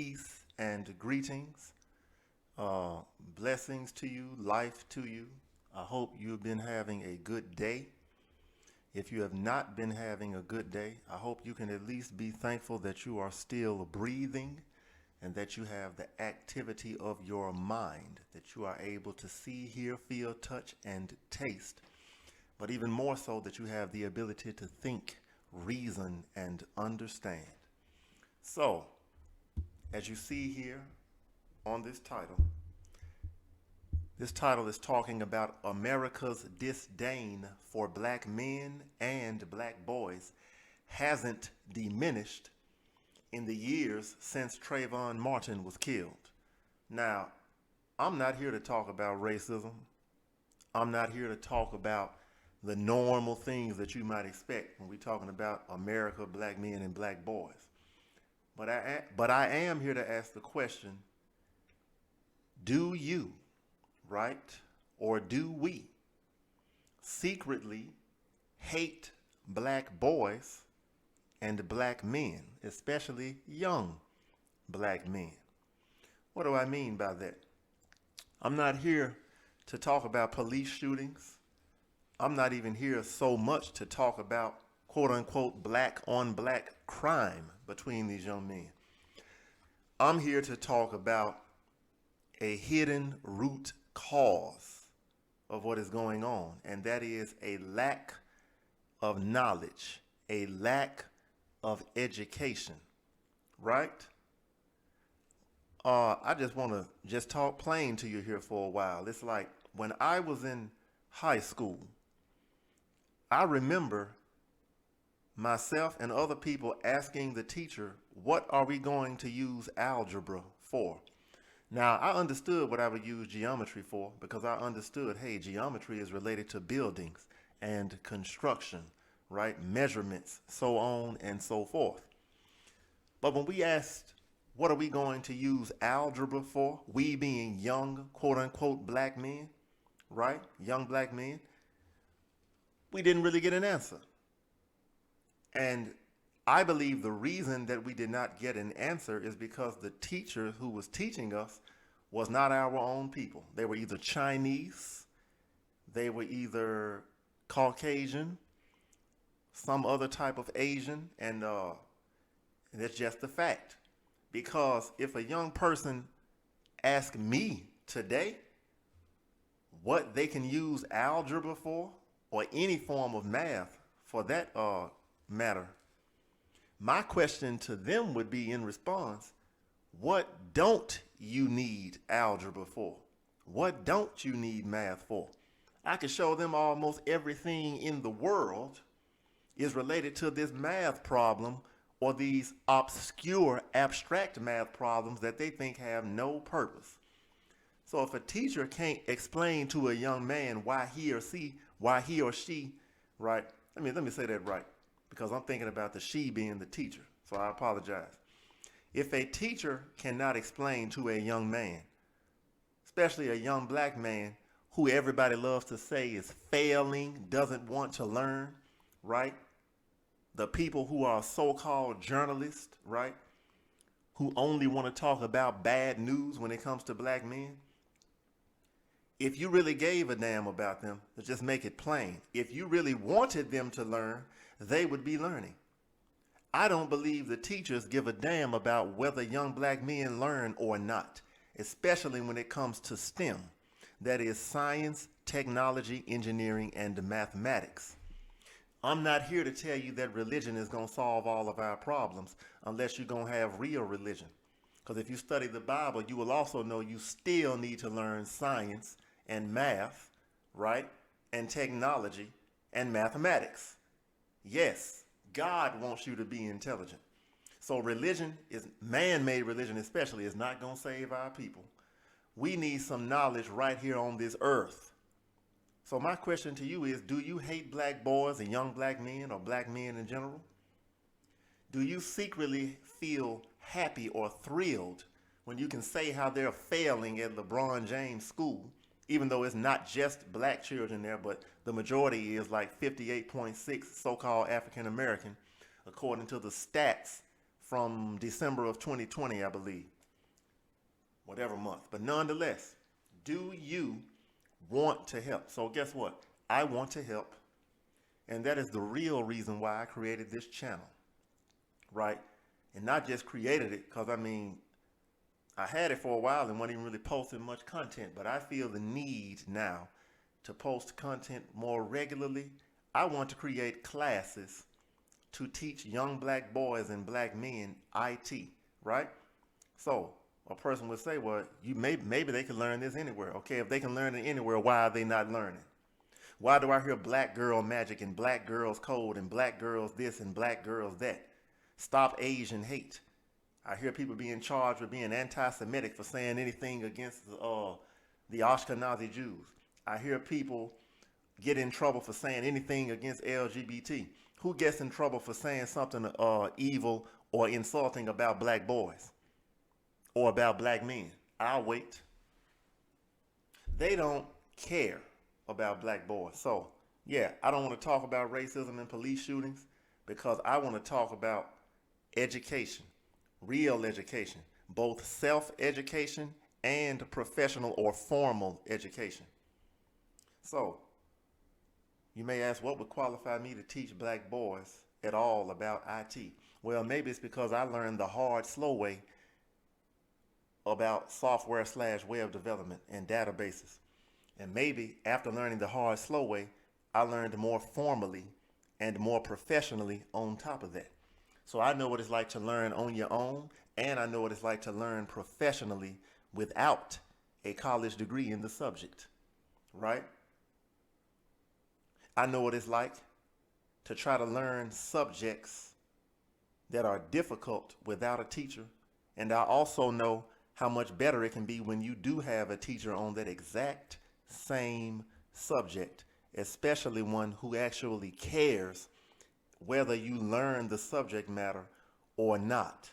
peace and greetings. Blessings to you, life to you. I hope you've been having a good day. If you have not been having a good day, I hope you can at least be thankful that you are still breathing and that you have the activity of your mind, that you are able to see, hear, feel, touch, and taste. But even more so, that you have the ability to think, reason, and understand. So, as you see here on this title is talking about America's disdain for black men and black boys hasn't diminished in the years since Trayvon Martin was killed. Now, I'm not here to talk about racism. I'm not here to talk about the normal things that you might expect when we're talking about America, black men, and black boys. But I am here to ask the question, do you, right, or do we secretly hate black boys and black men, especially young black men? What do I mean by that? I'm not here to talk about police shootings. I'm not even here so much to talk about quote unquote black on black crime between these young men. I'm here to talk about a hidden root cause of what is going on, and that is a lack of knowledge, a lack of education, right? I just want to just talk plain to you here for a while. It's like when I was in high school, I remember myself and other people asking the teacher, what are we going to use algebra for? Now, I understood what I would use geometry for because I understood, hey, geometry is related to buildings and construction, right? Measurements, so on and so forth. But when we asked, what are we going to use algebra for? We being young, quote unquote, black men, right? Young black men. We didn't really get an answer. And I believe the reason that we did not get an answer is because the teacher who was teaching us was not our own people. They were either Chinese, they were either Caucasian, some other type of Asian, and that's just the fact. Because if a young person asked me today what they can use algebra for, or any form of math for that matter, my question to them would be in response, what don't you need algebra for? What don't you need math for? I could show them almost everything in the world is related to this math problem or these obscure abstract math problems that they think have no purpose. So if a teacher can't explain to a young man why he or she, right? Let me say that right, because I'm thinking about the she being the teacher. So I apologize. If a teacher cannot explain to a young man, especially a young black man who everybody loves to say is failing, doesn't want to learn, right? The people who are so-called journalists, right? Who only want to talk about bad news when it comes to black men. If you really gave a damn about them, let's just make it plain. If you really wanted them to learn, they would be learning. I don't believe the teachers give a damn about whether young black men learn or not, especially when it comes to STEM. That is science, technology, engineering, and mathematics. I'm not here to tell you that religion is going to solve all of our problems unless you're going to have real religion. Because if you study the Bible, you will also know you still need to learn science and math, right? And technology and mathematics. Yes, God wants you to be intelligent. So religion is man-made religion especially is not going to save our people. We need some knowledge right here on this earth. So my question to you is, do you hate black boys and young black men or black men in general? Do you secretly feel happy or thrilled when you can say how they're failing at LeBron James School, even though it's not just black children there, but the majority is like 58.6 so-called African American, according to the stats from December of 2020, I believe, whatever month. But nonetheless, do you want to help? So guess what? I want to help. And that is the real reason why I created this channel, right? And not just created it because, I mean, I had it for a while and wasn't even really posting much content, but I feel the need now to post content more regularly. I want to create classes to teach young black boys and black men IT, right? So a person would say, well, maybe they can learn this anywhere. Okay, if they can learn it anywhere, why are they not learning? Why do I hear black girl magic and black girls code and black girls this and black girls that? Stop Asian hate. I hear people being charged with being anti-Semitic for saying anything against the Ashkenazi Jews. I hear people get in trouble for saying anything against LGBT. Who gets in trouble for saying something evil or insulting about black boys or about black men? I'll wait. They don't care about black boys. So, yeah, I don't want to talk about racism and police shootings because I want to talk about education, real education, both self-education and professional or formal education. So, you may ask, what would qualify me to teach black boys at all about IT? Well, maybe it's because I learned the hard, slow way about software/web development and databases. And maybe after learning the hard, slow way, I learned more formally and more professionally on top of that. So I know what it's like to learn on your own, and I know what it's like to learn professionally without a college degree in the subject, right? I know what it's like to try to learn subjects that are difficult without a teacher. And I also know how much better it can be when you do have a teacher on that exact same subject, especially one who actually cares whether you learn the subject matter or not.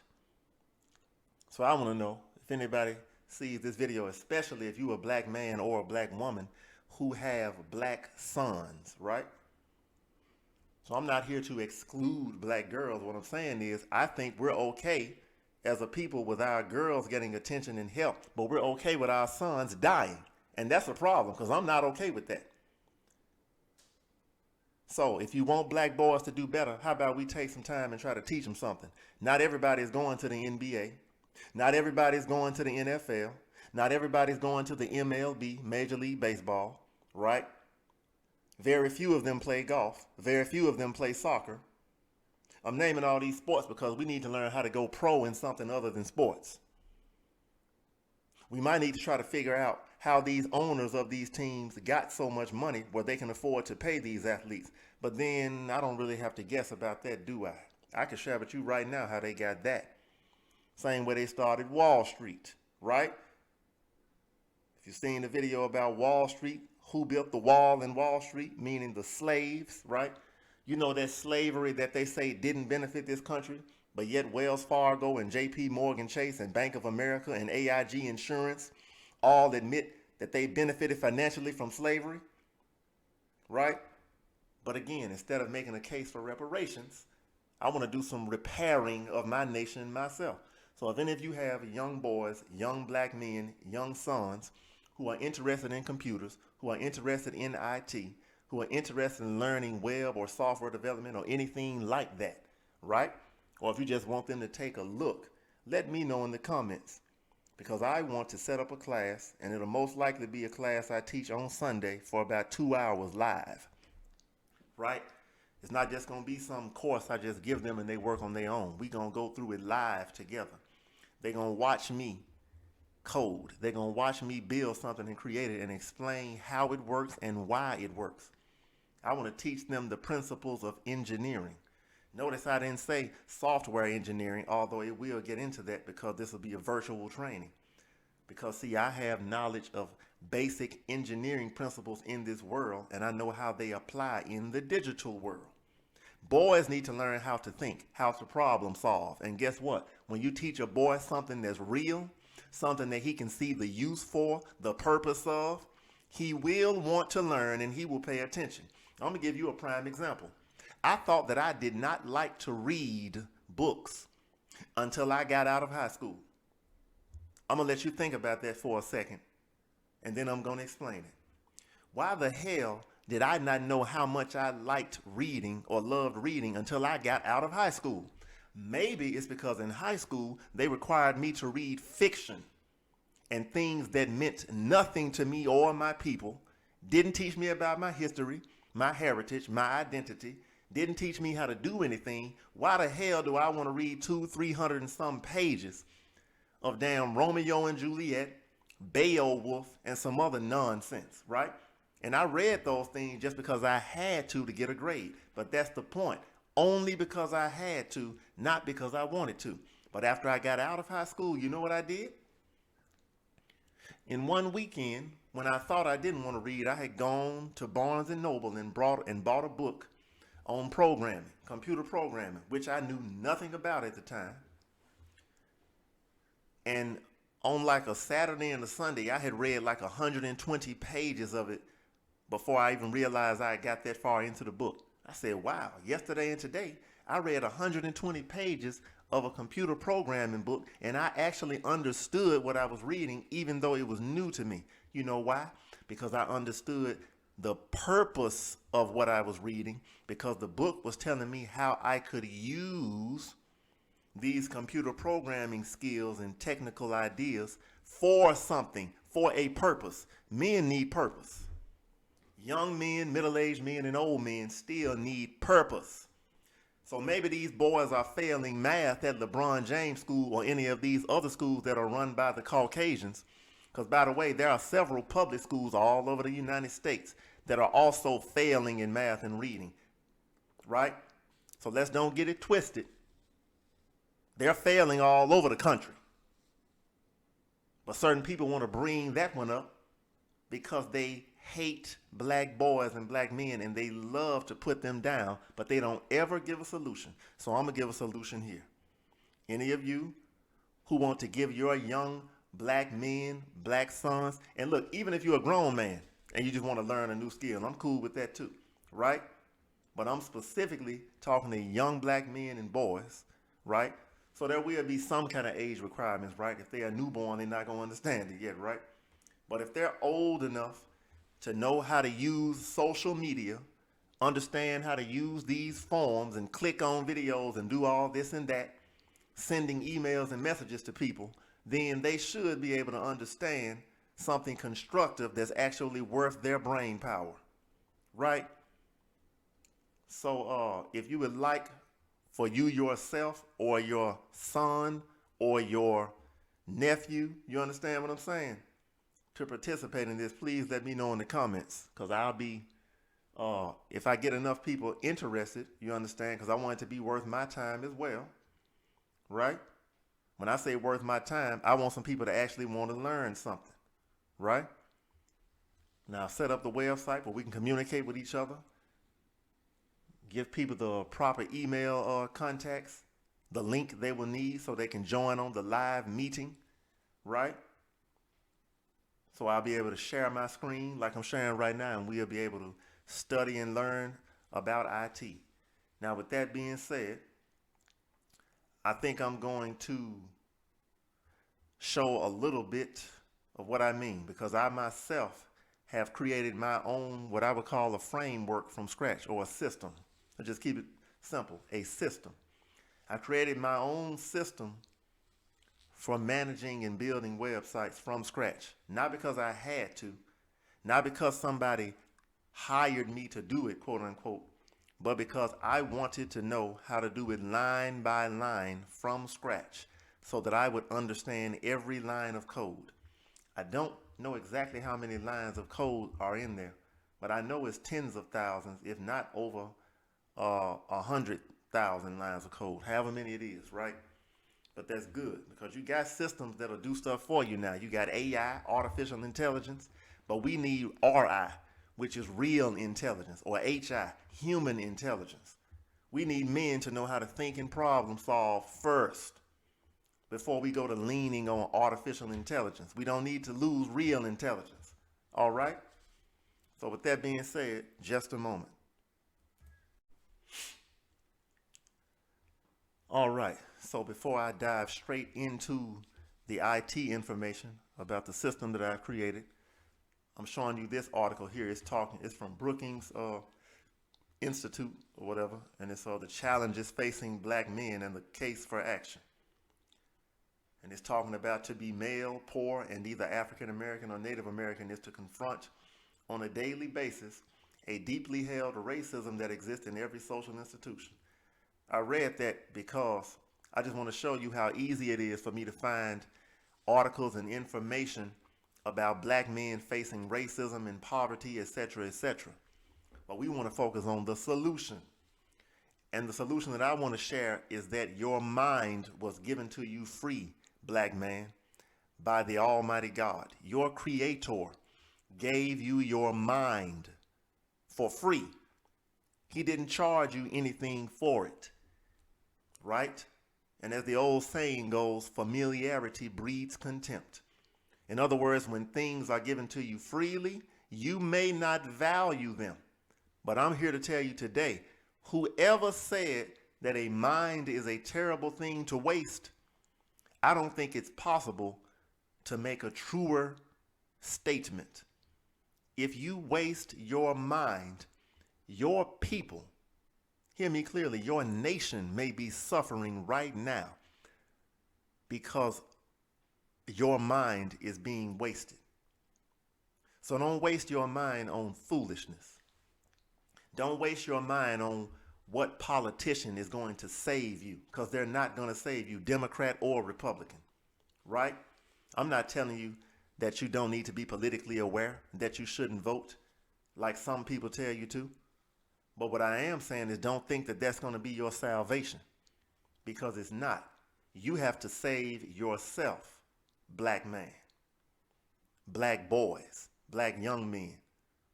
So I want to know if anybody sees this video, especially if you're a black man or a black woman who have black sons, right? So I'm not here to exclude black girls. What I'm saying is I think we're okay as a people with our girls getting attention and help, but we're okay with our sons dying. And that's a problem because I'm not okay with that. So if you want black boys to do better, how about we take some time and try to teach them something? Not everybody is going to the NBA. Not everybody is going to the NFL. Not everybody's going to the MLB, Major League Baseball, right? Very few of them play golf. Very few of them play soccer. I'm naming all these sports because we need to learn how to go pro in something other than sports. We might need to try to figure out how these owners of these teams got so much money where they can afford to pay these athletes. But then I don't really have to guess about that, do I? I can share with you right now how they got that. Same way they started Wall Street, right? If you've seen the video about Wall Street, who built the wall in Wall Street, meaning the slaves, right? You know that slavery that they say didn't benefit this country, but yet Wells Fargo and JP Morgan Chase and Bank of America and AIG Insurance all admit that they benefited financially from slavery, right? But again, instead of making a case for reparations, I want to do some repairing of my nation myself. So if any of you have young boys, young black men, young sons who are interested in computers, who are interested in IT, who are interested in learning web or software development or anything like that, right? Or if you just want them to take a look, let me know in the comments because I want to set up a class, and it'll most likely be a class I teach on Sunday for about 2 hours live, right? It's not just going to be some course I just give them and they work on their own. We're going to go through it live together. They're going to watch me code. They're going to watch me build something and create it and explain how it works and why it works. I want to teach them the principles of engineering. Notice I didn't say software engineering, although it will get into that because this will be a virtual training. Because see, I have knowledge of basic engineering principles in this world, and I know how they apply in the digital world. Boys need to learn how to think, how to problem solve. And guess what? When you teach a boy something that's real, something that he can see the use for, the purpose of, he will want to learn and he will pay attention. I'm going to give you a prime example. I thought that I did not like to read books until I got out of high school. I'm going to let you think about that for a second, and then I'm going to explain it. Why the hell did I not know how much I liked reading or loved reading until I got out of high school? Maybe it's because in high school, they required me to read fiction and things that meant nothing to me or my people, didn't teach me about my history, my heritage, my identity, didn't teach me how to do anything. Why the hell do I want to read 300 and some pages of damn Romeo and Juliet, Beowulf, and some other nonsense, right? And I read those things just because I had to get a grade. But that's the point. Only because I had to, not because I wanted to. But after I got out of high school, you know what I did? In one weekend, when I thought I didn't want to read, I had gone to Barnes and Noble and bought a book on programming, computer programming, which I knew nothing about at the time. And on like a Saturday and a Sunday, I had read like 120 pages of it before I even realized I got that far into the book. I said, wow, yesterday and today, I read 120 pages of a computer programming book, and I actually understood what I was reading, even though it was new to me. You know why? Because I understood the purpose of what I was reading, because the book was telling me how I could use these computer programming skills and technical ideas for something, for a purpose. Men need purpose. Young men, middle-aged men, and old men still need purpose. So maybe these boys are failing math at LeBron James School or any of these other schools that are run by the Caucasians. Because, by the way, there are several public schools all over the United States that are also failing in math and reading, right? So let's don't get it twisted. They're failing all over the country. But certain people want to bring that one up because they hate black boys and black men, and they love to put them down, but they don't ever give a solution. So I'm going to give a solution here. Any of you who want to give your young black men, black sons, and look, even if you're a grown man and you just want to learn a new skill, I'm cool with that too, right? But I'm specifically talking to young black men and boys, right? So there will be some kind of age requirements, right? If they're a newborn, they're not going to understand it yet, right? But if they're old enough to know how to use social media, understand how to use these forms and click on videos and do all this and that, sending emails and messages to people, then they should be able to understand something constructive that's actually worth their brain power, right? So if you would like for you yourself or your son or your nephew, you understand what I'm saying, to participate in this, please let me know in the comments, because I'll be, if I get enough people interested, you understand, because I want it to be worth my time as well, right? When I say worth my time, I want some people to actually want to learn something, right? Now, set up the website where we can communicate with each other, give people the proper email contacts, the link they will need so they can join on the live meeting, right? So I'll be able to share my screen like I'm sharing right now, and we'll be able to study and learn about IT. Now, with that being said, I think I'm going to show a little bit of what I mean, because I myself have created my own, what I would call a framework from scratch, or a system. I'll just keep it simple, a system. I created my own system for managing and building websites from scratch. Not because I had to, not because somebody hired me to do it, quote unquote, but because I wanted to know how to do it line by line from scratch so that I would understand every line of code. I don't know exactly how many lines of code are in there, but I know it's tens of thousands, if not over 100,000 lines of code, however many it is, right? But that's good, because you got systems that'll do stuff for you now. You got AI, artificial intelligence, but we need RI, which is real intelligence, or HI, human intelligence. We need men to know how to think and problem solve first before we go to leaning on artificial intelligence. We don't need to lose real intelligence. All right? So with that being said, just a moment. All right. So before I dive straight into the IT information about the system that I've created, I'm showing you this article here. It's from Brookings Institute or whatever, and it's the challenges facing black men and the case for action. And it's talking about to be male, poor, and either African American or Native American is to confront on a daily basis a deeply held racism that exists in every social institution. I read that because I just want to show you how easy it is for me to find articles and information about black men facing racism and poverty, etc., etc. But we want to focus on the solution. And the solution that I want to share is that your mind was given to you free, black man, by the Almighty God. Your Creator gave you your mind for free. He didn't charge you anything for it, right? And as the old saying goes, familiarity breeds contempt. In other words, when things are given to you freely, you may not value them. But I'm here to tell you today, whoever said that a mind is a terrible thing to waste, I don't think it's possible to make a truer statement. If you waste your mind, your people, hear me clearly, your nation may be suffering right now because your mind is being wasted. So don't waste your mind on foolishness. Don't waste your mind on what politician is going to save you, because they're not going to save you, Democrat or Republican, right? I'm not telling you that you don't need to be politically aware, that you shouldn't vote like some people tell you to. But what I am saying is don't think that that's going to be your salvation, because it's not. You have to save yourself, black man, black boys, black young men,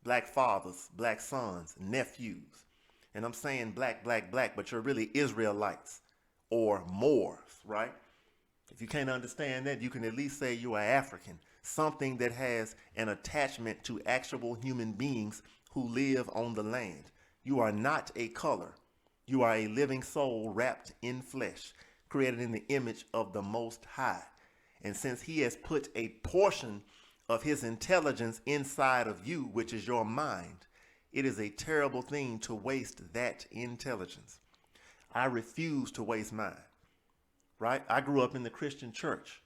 black fathers, black sons, nephews. And I'm saying black, black, black, but you're really Israelites or Moors, right? If you can't understand that, you can at least say you are African, something that has an attachment to actual human beings who live on the land. You are not a color. You are a living soul wrapped in flesh, created in the image of the Most High. And since He has put a portion of His intelligence inside of you, which is your mind, it is a terrible thing to waste that intelligence. I refuse to waste mine, right? I grew up in the Christian church,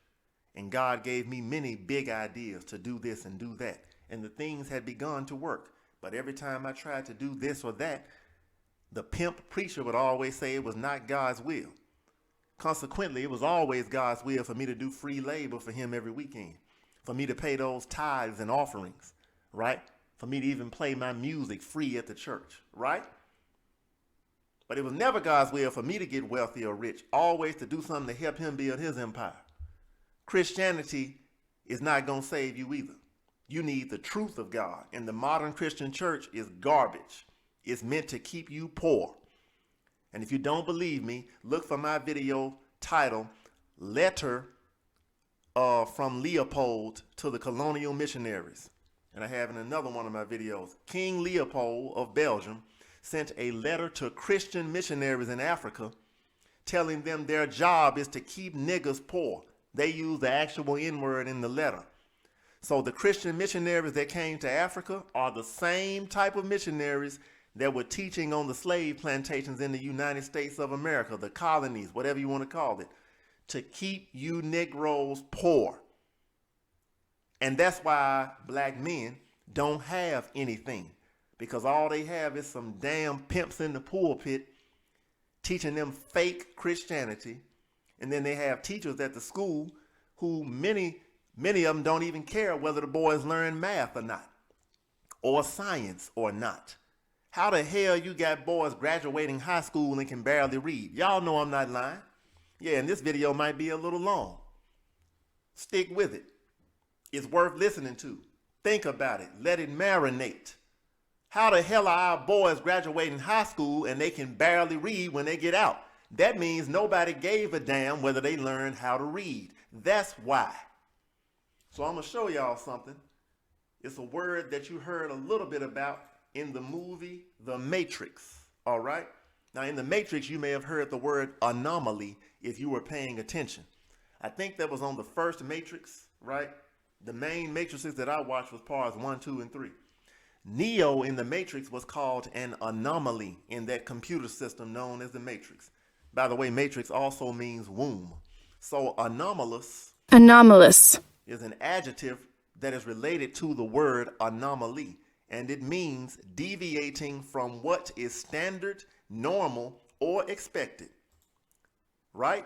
and God gave me many big ideas to do this and do that, and the things had begun to work. But every time I tried to do this or that, the pimp preacher would always say it was not God's will. Consequently, it was always God's will for me to do free labor for Him every weekend, for me to pay those tithes and offerings, right? For me to even play my music free at the church, right? But it was never God's will for me to get wealthy or rich, always to do something to help Him build His empire. Christianity is not going to save you either. You need the truth of God, and the modern Christian church is garbage. It's meant to keep you poor. And if you don't believe me, look for my video titled Letter from Leopold to the Colonial Missionaries. And I have in another one of my videos, King Leopold of Belgium sent a letter to Christian missionaries in Africa telling them their job is to keep niggas poor. They use the actual N-word in the letter. So the Christian missionaries that came to Africa are the same type of missionaries that were teaching on the slave plantations in the United States of America, the colonies, whatever you want to call it, to keep you Negroes poor. And that's why black men don't have anything, because all they have is some damn pimps in the pulpit teaching them fake Christianity. And then they have teachers at the school who many of them don't even care whether the boys learn math or not, or science or not. How the hell you got boys graduating high school and can barely read? Y'all know I'm not lying. Yeah, and this video might be a little long. Stick with it. It's worth listening to. Think about it. Let it marinate. How the hell are our boys graduating high school and they can barely read when they get out? That means nobody gave a damn whether they learned how to read. That's why. So I'm going to show y'all something. It's a word that you heard a little bit about in the movie The Matrix. All right? Now, in the Matrix, you may have heard the word anomaly if you were paying attention. I think that was on the first Matrix, right? The main matrices that I watched was parts 1, 2, and 3. Neo in the Matrix was called an anomaly in that computer system known as the Matrix. By the way, Matrix also means womb. So anomalous is an adjective that is related to the word anomaly, and it means deviating from what is standard, normal, or expected. Right?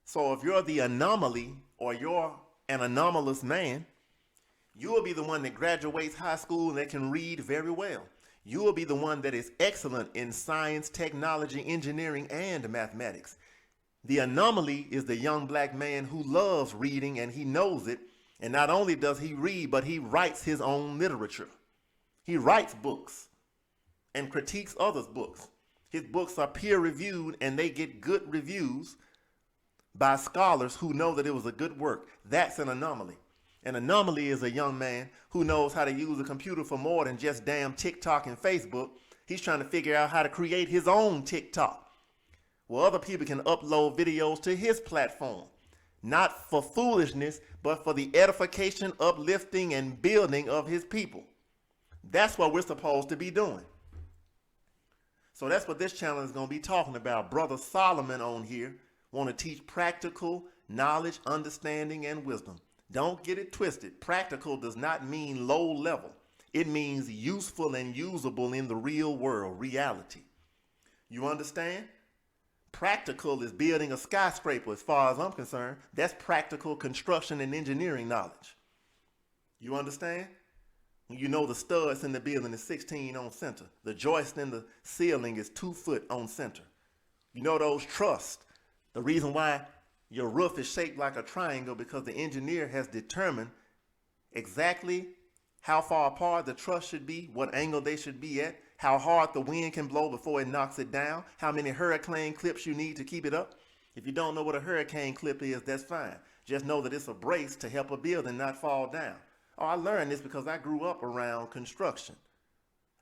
So if you're the anomaly or you're an anomalous man, you will be the one that graduates high school and that can read very well. You will be the one that is excellent in science, technology, engineering, and mathematics. The anomaly is the young black man who loves reading and he knows it. And not only does he read, but he writes his own literature. He writes books and critiques others' books. His books are peer-reviewed and they get good reviews by scholars who know that it was a good work. That's an anomaly. An anomaly is a young man who knows how to use a computer for more than just damn TikTok and Facebook. He's trying to figure out how to create his own TikTok, where other people can upload videos to his platform, not for foolishness, but for the edification, uplifting, and building of his people. That's what we're supposed to be doing. So that's what this channel is going to be talking about. Brother Solomon on here want to teach practical knowledge, understanding, and wisdom. Don't get it twisted. Practical does not mean low level. It means useful and usable in the real world, reality. You understand? Practical is building a skyscraper as far as I'm concerned. That's practical construction and engineering knowledge. You understand? You know the studs in the building is 16 on center. The joist in the ceiling is 2 foot on center. You know those trusses. The reason why your roof is shaped like a triangle because the engineer has determined exactly how far apart the truss should be, what angle they should be at, how hard the wind can blow before it knocks it down, how many hurricane clips you need to keep it up. If you don't know what a hurricane clip is, that's fine. Just know that it's a brace to help a building not fall down. Oh, I learned this because I grew up around construction.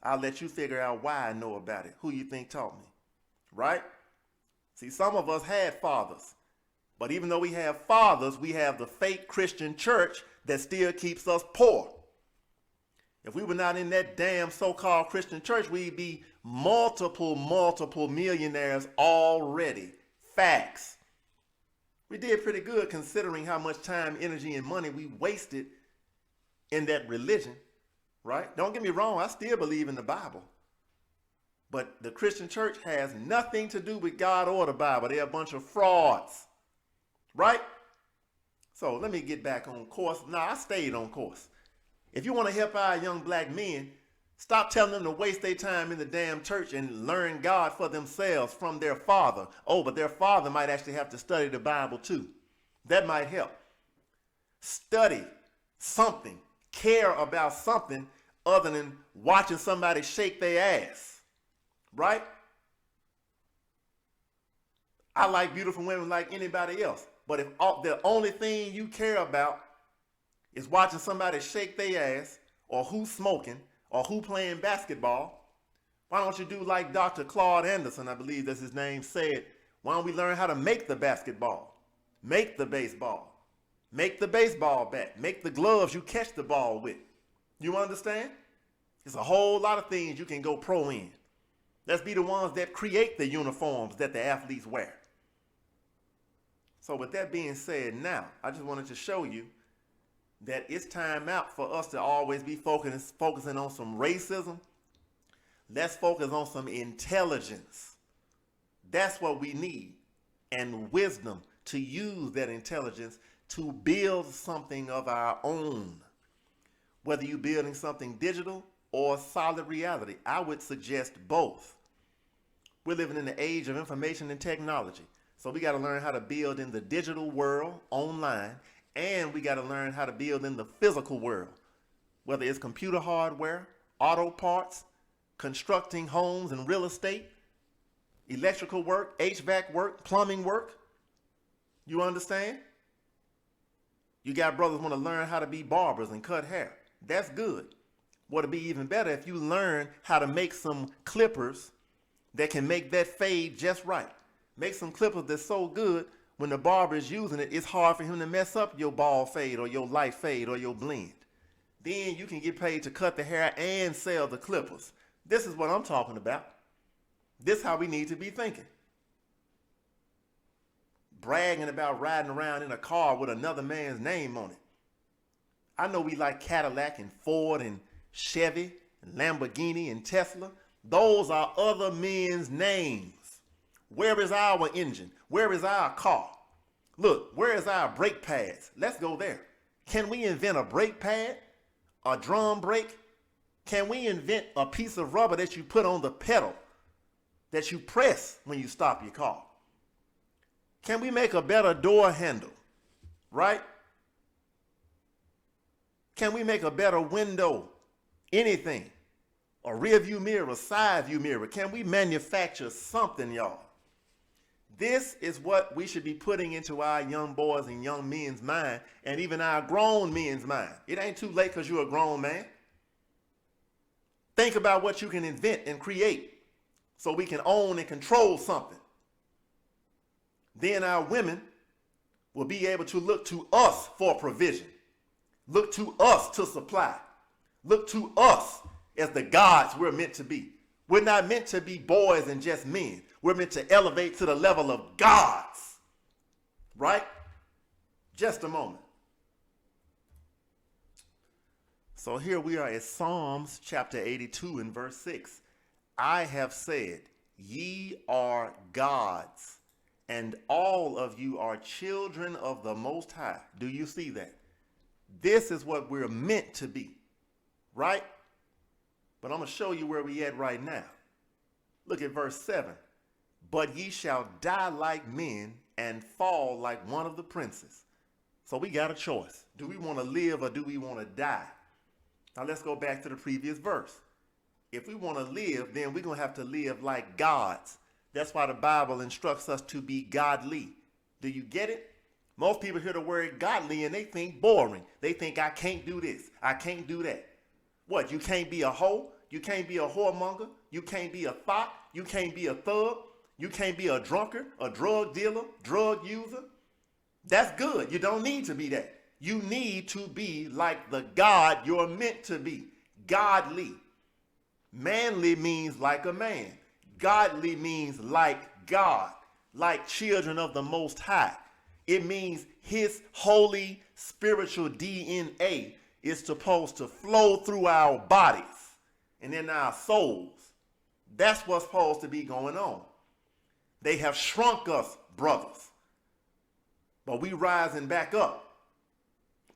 I'll let you figure out why I know about it. Who you think taught me, right? See, some of us had fathers. But even though we have fathers, we have the fake Christian church that still keeps us poor. If we were not in that damn so-called Christian church, we'd be multiple millionaires already. Facts. We did pretty good considering how much time, energy, and money we wasted in that religion, right? Don't get me wrong, I still believe in the Bible. But the Christian church has nothing to do with God or the Bible. They're a bunch of frauds. Right? So let me get back on course. Now, I stayed on course. If you want to help our young black men, stop telling them to waste their time in the damn church and learn God for themselves from their father. Oh, but their father might actually have to study the Bible too. That might help. Study something. Care about something other than watching somebody shake their ass. Right? I like beautiful women like anybody else. But if the only thing you care about is watching somebody shake their ass, or who's smoking, or who playing basketball, why don't you do like Dr. Claude Anderson, I believe that's his name, said, why don't we learn how to make the basketball, make the baseball, make the baseball bat, make the gloves you catch the ball with. You understand? There's a whole lot of things you can go pro in. Let's be the ones that create the uniforms that the athletes wear. So with that being said, now, I just wanted to show you that it's time out for us to always be focusing on some racism. Let's focus on some intelligence. That's what we need. And wisdom to use that intelligence to build something of our own. Whether you're building something digital or solid reality, I would suggest both. We're living in the age of information and technology. So we got to learn how to build in the digital world, online, and we got to learn how to build in the physical world, whether it's computer hardware, auto parts, constructing homes and real estate, electrical work, HVAC work, plumbing work. You understand? You got brothers want to learn how to be barbers and cut hair. That's good. What would be even better if you learn how to make some clippers that can make that fade just right. Make some clippers that's so good when the barber is using it, it's hard for him to mess up your bald fade or your light fade or your blend. Then you can get paid to cut the hair and sell the clippers. This is what I'm talking about. This is how we need to be thinking. Bragging about riding around in a car with another man's name on it. I know we like Cadillac and Ford and Chevy and Lamborghini and Tesla. Those are other men's names. Where is our engine? Where is our car? Look, where is our brake pads? Let's go there. Can we invent a brake pad? A drum brake? Can we invent a piece of rubber that you put on the pedal that you press when you stop your car? Can we make a better door handle? Right? Can we make a better window? Anything. A rear view mirror, a side view mirror. Can we manufacture something, y'all? This is what we should be putting into our young boys and young men's mind, and even our grown men's mind. It ain't too late because you're a grown man. Think about what you can invent and create so we can own and control something. Then our women will be able to look to us for provision. Look to us to supply. Look to us as the gods we're meant to be. We're not meant to be boys and just men. We're meant to elevate to the level of gods. Right? Just a moment. So here we are at Psalms chapter 82 and verse 6. I have said, ye are gods, and all of you are children of the Most High. Do you see that? This is what we're meant to be. Right? But I'm going to show you where we at right now. Look at verse 7. But ye shall die like men and fall like one of the princes. So we got a choice. Do we want to live or do we want to die? Now let's go back to the previous verse. If we want to live, then we're going to have to live like gods. That's why the Bible instructs us to be godly. Do you get it? Most people hear the word godly and they think boring. They think I can't do this. I can't do that. What? You can't be a hoe? You can't be a whoremonger? You can't be a thot? You can't be a thug? You can't be a drunkard, a drug dealer, drug user? That's good. You don't need to be that. You need to be like the God you're meant to be. Godly. Manly means like a man. Godly means like God, like children of the Most High. It means his holy spiritual DNA is supposed to flow through our bodies and in our souls. That's what's supposed to be going on. They have shrunk us, brothers, but we rising back up.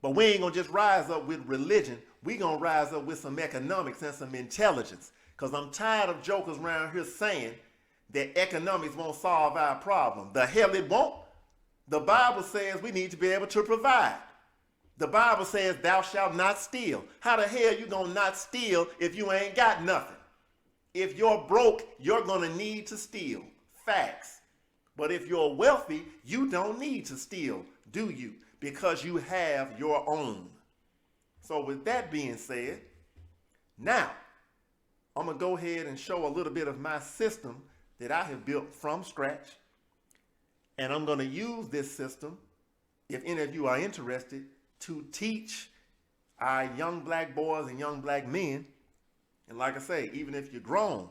But we ain't going to just rise up with religion. We going to rise up with some economics and some intelligence. Because I'm tired of jokers around here saying that economics won't solve our problem. The hell it won't. The Bible says we need to be able to provide. The Bible says thou shalt not steal. How the hell you going to not steal if you ain't got nothing? If you're broke, you're going to need to steal. Facts. But if you're wealthy, you don't need to steal, do you? Because you have your own. So with that being said, now I'm going to go ahead and show a little bit of my system that I have built from scratch. And I'm going to use this system, if any of you are interested, to teach our young black boys and young black men. And like I say, even if you're grown,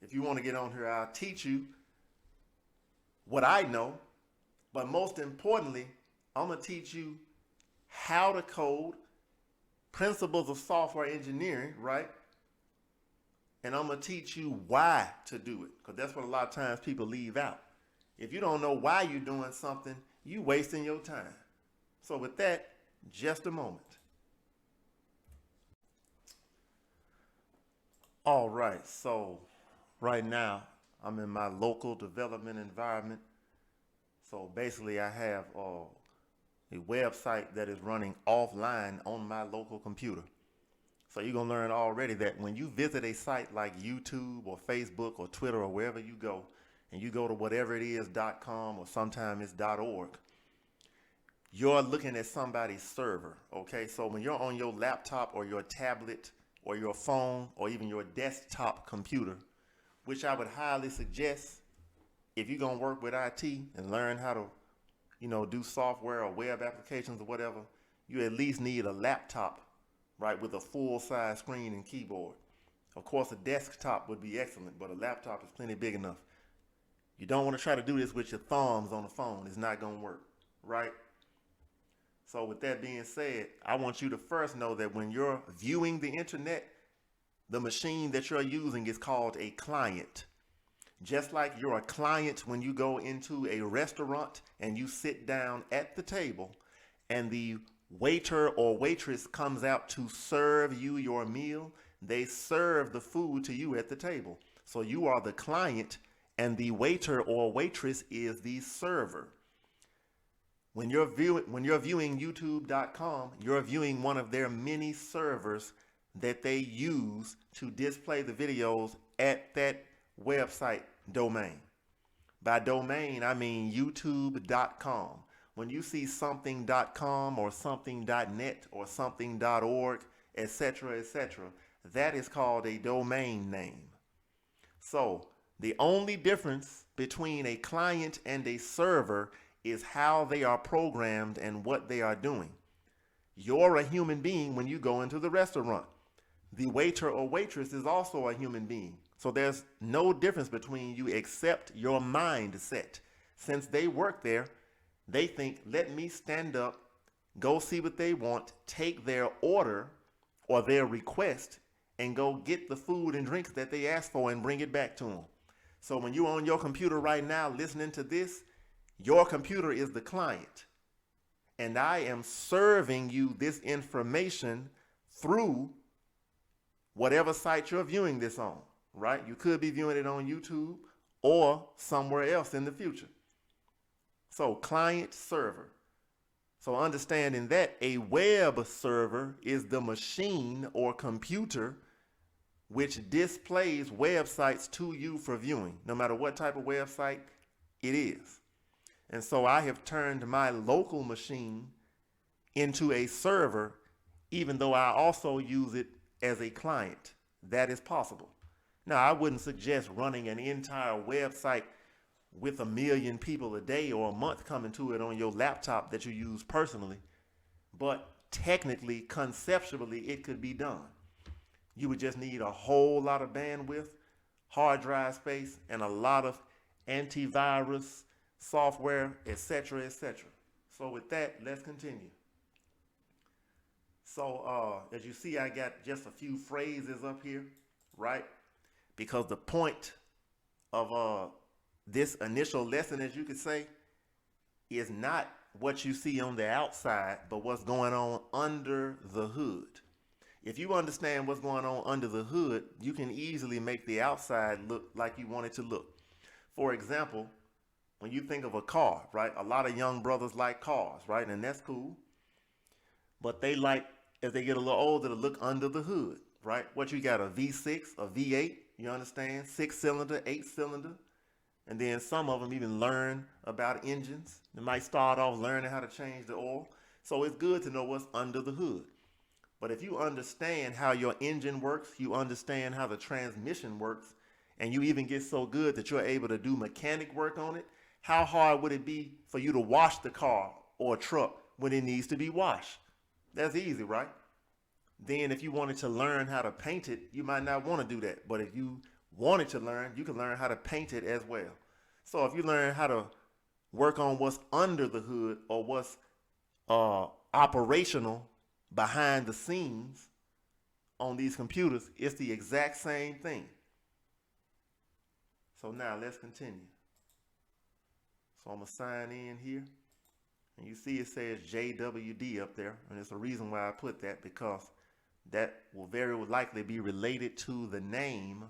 if you want to get on here, I'll teach you what I know. But most importantly, I'm going to teach you how to code, principles of software engineering, right? And I'm going to teach you why to do it, because that's what a lot of times people leave out. If you don't know why you're doing something, you're wasting your time. So with that, just a moment. All right, so right now I'm in my local development environment. So basically I have a website that is running offline on my local computer. So you're going to learn already that when you visit a site like YouTube or Facebook or Twitter or wherever you go, and you go to whatever it is .com or sometimes it's .org, you're looking at somebody's server, okay? So when you're on your laptop or your tablet or your phone or even your desktop computer, which I would highly suggest if you're gonna work with IT and learn how to, do software or web applications or whatever, you at least need a laptop, right, with a full-size screen and keyboard. Of course, a desktop would be excellent, but a laptop is plenty big enough. You don't want to try to do this with your thumbs on the phone. It's not gonna work, right? So with that being said, I want you to first know that when you're viewing the internet, the machine that you're using is called a client. Just like you're a client when you go into a restaurant and you sit down at the table and the waiter or waitress comes out to serve you your meal, they serve the food to you at the table. So you are the client and the waiter or waitress is the server. When you're viewing YouTube.com, you're viewing one of their many servers that they use to display the videos at that website domain. By domain, I mean YouTube.com. When you see something.com or something.net or something.org, etc., that is called a domain name. So the only difference between a client and a server is how they are programmed and what they are doing. You're a human being when you go into the restaurant. The waiter or waitress is also a human being. So there's no difference between you except your mindset. Since they work there, they think, let me stand up, go see what they want, take their order or their request, and go get the food and drinks that they asked for and bring it back to them. So when you're on your computer right now listening to this, your computer is the client. And I am serving you this information through whatever site you're viewing this on, right? You could be viewing it on YouTube or somewhere else in the future. So client server. So understanding that a web server is the machine or computer which displays websites to you for viewing, no matter what type of website it is. And so I have turned my local machine into a server, even though I also use it as a client. That is possible. Now, I wouldn't suggest running an entire website with 1 million people a day or a month coming to it on your laptop that you use personally, but technically, conceptually, it could be done. You would just need a whole lot of bandwidth, hard drive space, and a lot of antivirus software, etc., So with that, let's continue. So as you see, I got just a few phrases up here, right? Because the point of this initial lesson, as you could say, is not what you see on the outside, but what's going on under the hood. If you understand what's going on under the hood, you can easily make the outside look like you want it to look. For example, when you think of a car, right? A lot of young brothers like cars, right? And that's cool. But they like, as they get a little older, to look under the hood, right? What you got, a V6, a V8, you understand? 6-cylinder, 8-cylinder. And then some of them even learn about engines. They might start off learning how to change the oil. So it's good to know what's under the hood. But if you understand how your engine works, you understand how the transmission works, and you even get so good that you're able to do mechanic work on it, how hard would it be for you to wash the car or truck when it needs to be washed? That's easy, right? Then if you wanted to learn how to paint it, you might not want to do that. But if you wanted to learn, you can learn how to paint it as well. So if you learn how to work on what's under the hood or what's operational behind the scenes on these computers, it's the exact same thing. So now let's continue. So I'm going to sign in here. And you see it says JWD up there. And there's a reason why I put that, because that will very likely be related to the name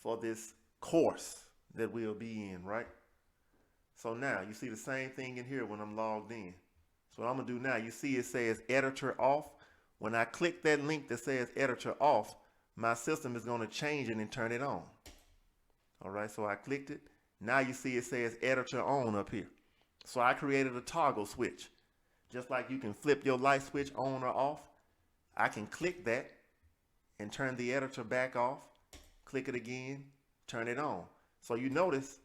for this course that we'll be in, right? So now you see the same thing in here when I'm logged in. So what I'm going to do now, you see it says editor off. When I click that link that says editor off, my system is going to change it and turn it on. All right, so I clicked it. Now you see it says editor on up here. So I created a toggle switch. Just like you can flip your light switch on or off, I can click that and turn the editor back off. Click it again, turn it on. So you notice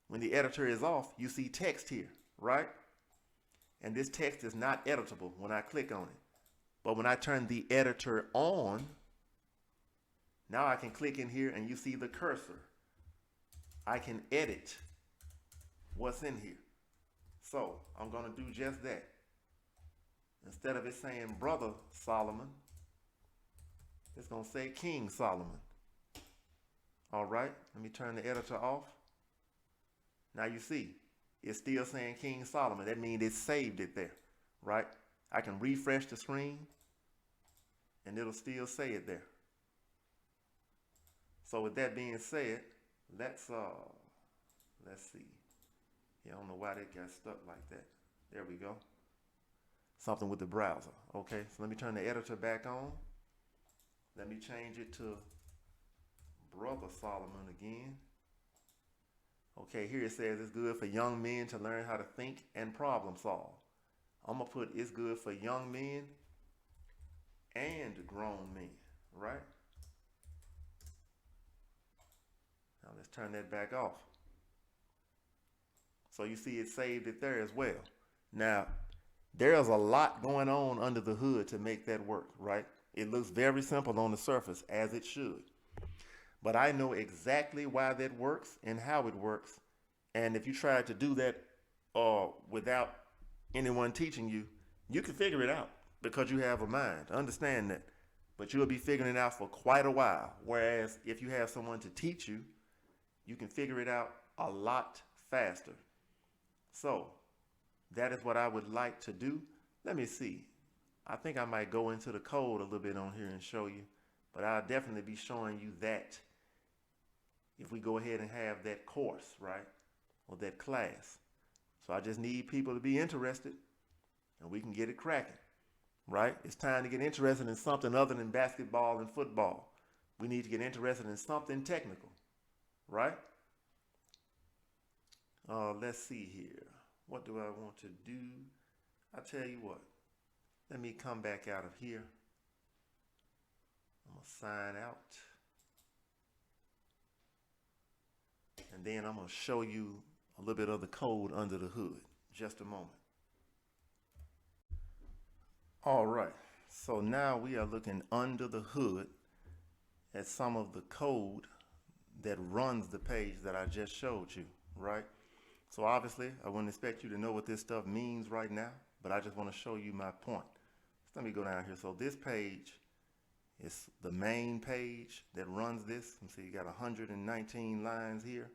when the editor is off, you see text here, right? And this text is not editable when I click on it. But when I turn the editor on, now I can click in here and you see the cursor. I can edit what's in here. So I'm going to do just that. Instead of it saying Brother Solomon, it's going to say King Solomon. All right, let me turn the editor off. Now you see, it's still saying King Solomon. That means it saved it there, right? I can refresh the screen and it'll still say it there. So with that being said, let's see. Yeah, I don't know why that got stuck like that. There we go. Something with the browser. Okay, so let me turn the editor back on. Let me change it to Brother Solomon again. Okay, here it says it's good for young men to learn how to think and problem solve. I'm going to put it's good for young men and grown men, right? Now let's turn that back off. So you see it saved it there as well. Now, there's a lot going on under the hood to make that work, right? It looks very simple on the surface, as it should. But I know exactly why that works and how it works. And if you try to do that without anyone teaching you, you can figure it out because you have a mind. Understand that. But you'll be figuring it out for quite a while. Whereas if you have someone to teach you, you can figure it out a lot faster. So that is what I would like to do. Let me see. I think I might go into the code a little bit on here and show you. But I'll definitely be showing you that if we go ahead and have that course, right? Or that class. So I just need people to be interested and we can get it cracking, right? It's time to get interested in something other than basketball and football. We need to get interested in something technical, right? Let's see here. What do I want to do? I tell you what, let me come back out of here. I'm going to sign out. And then I'm going to show you a little bit of the code under the hood. Just a moment. All right. So now we are looking under the hood at some of the code that runs the page that I just showed you, right? So obviously, I wouldn't expect you to know what this stuff means right now, but I just want to show you my point. So let me go down here. So this page is the main page that runs this. You see, you got 119 lines here.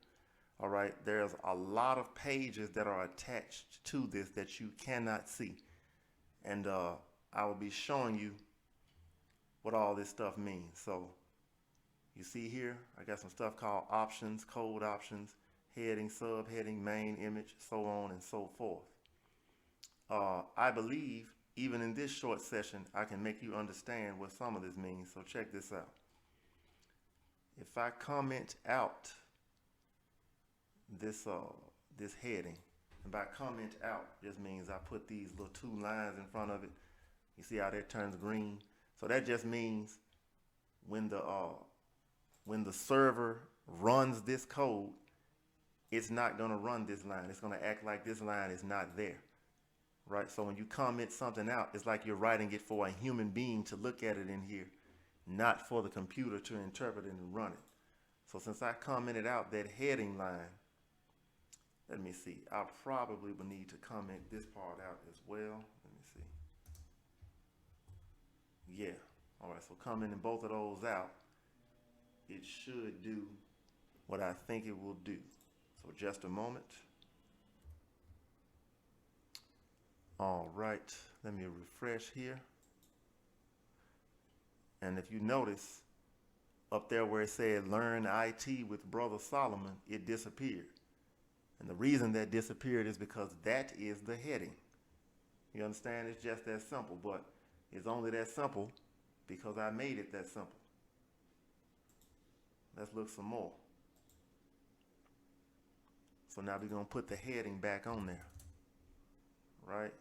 All right, there's a lot of pages that are attached to this that you cannot see. And I will be showing you what all this stuff means. So you see here, I got some stuff called options, code options, heading, subheading, main image, so on and so forth. I believe even in this short session, I can make you understand what some of this means. So check this out. If I comment out this heading, and by comment out just means I put these little 2 lines in front of it. You see how that turns green? So that just means when the server runs this code, it's not going to run this line. It's going to act like this line is not there, right? So when you comment something out, it's like you're writing it for a human being to look at it in here, not for the computer to interpret it and run it. So since I commented out that heading line, let me see. I probably will need to comment this part out as well. Let me see. Yeah. All right. So commenting both of those out, it should do what I think it will do. So just a moment. All right. Let me refresh here. And if you notice up there where it said Learn IT with Brother Solomon, it disappeared. And the reason that disappeared is because that is the heading. You understand? It's just that simple, but it's only that simple because I made it that simple. Let's look some more. So now we're going to put the heading back on there, right?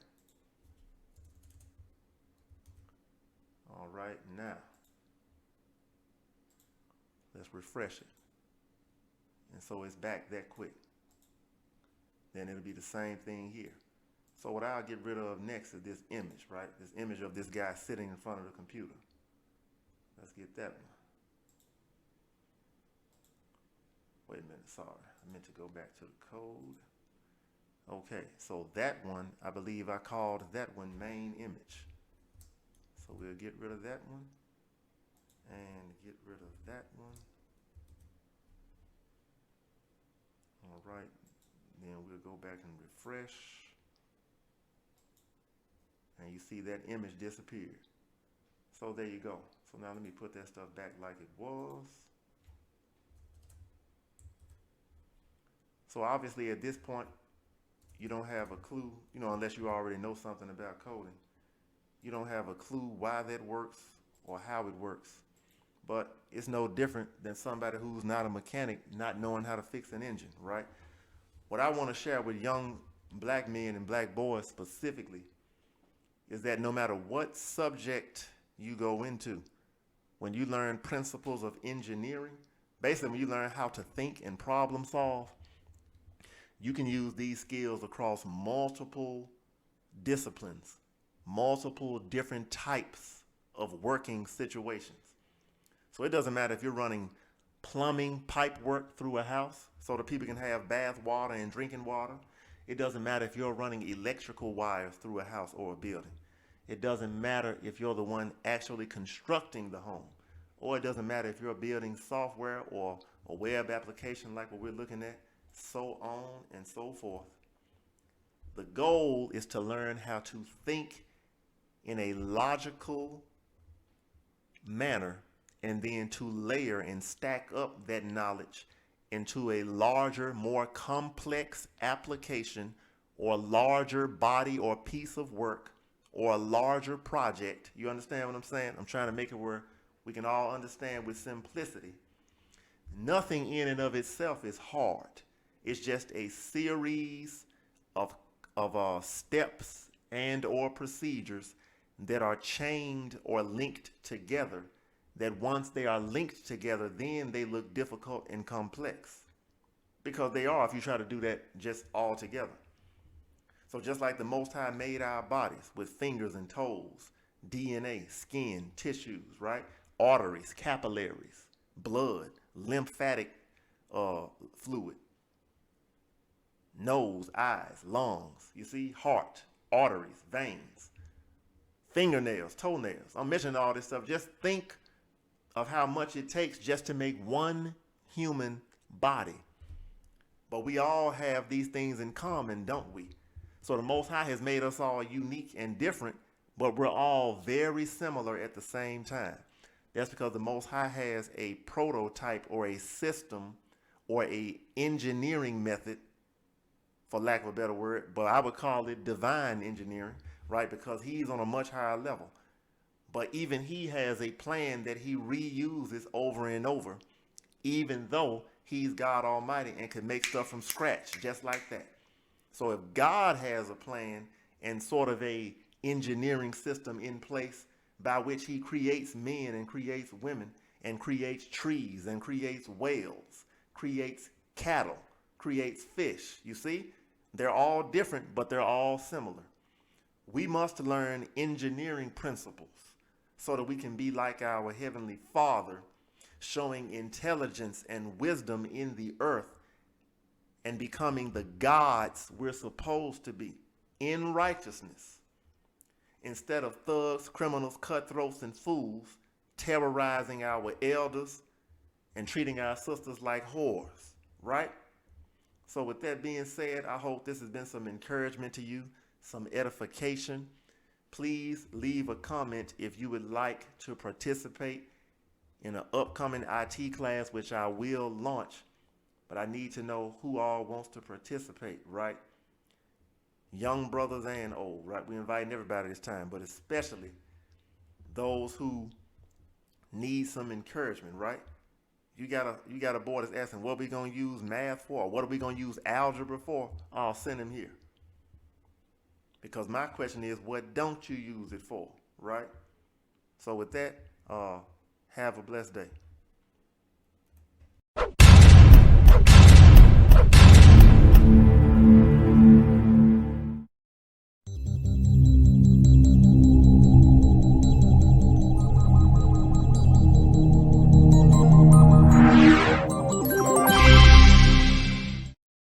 All right, now let's refresh it. And so it's back that quick. Then it'll be the same thing here. So what I'll get rid of next is this image, right? This image of this guy sitting in front of the computer. Let's get that one. Wait a minute, sorry. I meant to go back to the code. Okay, so that one, I believe I called that one main image. So we'll get rid of that one and get rid of that one. All right, then we'll go back and refresh. And you see that image disappeared. So there you go. So now let me put that stuff back like it was. So obviously at this point, you don't have a clue, unless you already know something about coding. You don't have a clue why that works or how it works. But it's no different than somebody who's not a mechanic not knowing how to fix an engine, right? What I want to share with young black men and black boys specifically is that no matter what subject you go into, when you learn principles of engineering, basically when you learn how to think and problem solve, you can use these skills across multiple disciplines, multiple different types of working situations. So it doesn't matter if you're running plumbing pipe work through a house so that people can have bath water and drinking water. It doesn't matter if you're running electrical wires through a house or a building. It doesn't matter if you're the one actually constructing the home. Or it doesn't matter if you're building software or a web application like what we're looking at, so on and so forth. The goal is to learn how to think in a logical manner and then to layer and stack up that knowledge into a larger, more complex application or larger body or piece of work or a larger project. You understand what I'm saying? I'm trying to make it where we can all understand with simplicity. Nothing in and of itself is hard. It's just a series of steps and or procedures that are chained or linked together, that once they are linked together, then they look difficult and complex. Because they are if you try to do that just all together. So just like the Most High made our bodies with fingers and toes, DNA, skin, tissues, right? Arteries, capillaries, blood, lymphatic fluid, nose, eyes, lungs, you see, heart, arteries, veins, fingernails, toenails. I'm mentioning all this stuff. Just think of how much it takes just to make one human body. But we all have these things in common, don't we? So the Most High has made us all unique and different, but we're all very similar at the same time. That's because the Most High has a prototype or a system or a engineering method, for lack of a better word, but I would call it divine engineering, right? Because he's on a much higher level. But even he has a plan that he reuses over and over, even though he's God Almighty and can make stuff from scratch just like that. So if God has a plan and sort of a engineering system in place by which he creates men and creates women and creates trees and creates whales, creates cattle, creates fish, you see? They're all different, but they're all similar. We must learn engineering principles so that we can be like our Heavenly Father, showing intelligence and wisdom in the earth and becoming the gods we're supposed to be in righteousness, instead of thugs, criminals, cutthroats, and fools terrorizing our elders and treating our sisters like whores, right? So with that being said, I hope this has been some encouragement to you, some edification. Please leave a comment if you would like to participate in an upcoming IT class, which I will launch. But I need to know who all wants to participate, right? Young brothers and old, right? We're inviting everybody this time, but especially those who need some encouragement, right? You got a boy that's asking, what are we going to use math for? What are we going to use algebra for? I'll send him here. Because my question is, what don't you use it for, right? So with that, have a blessed day.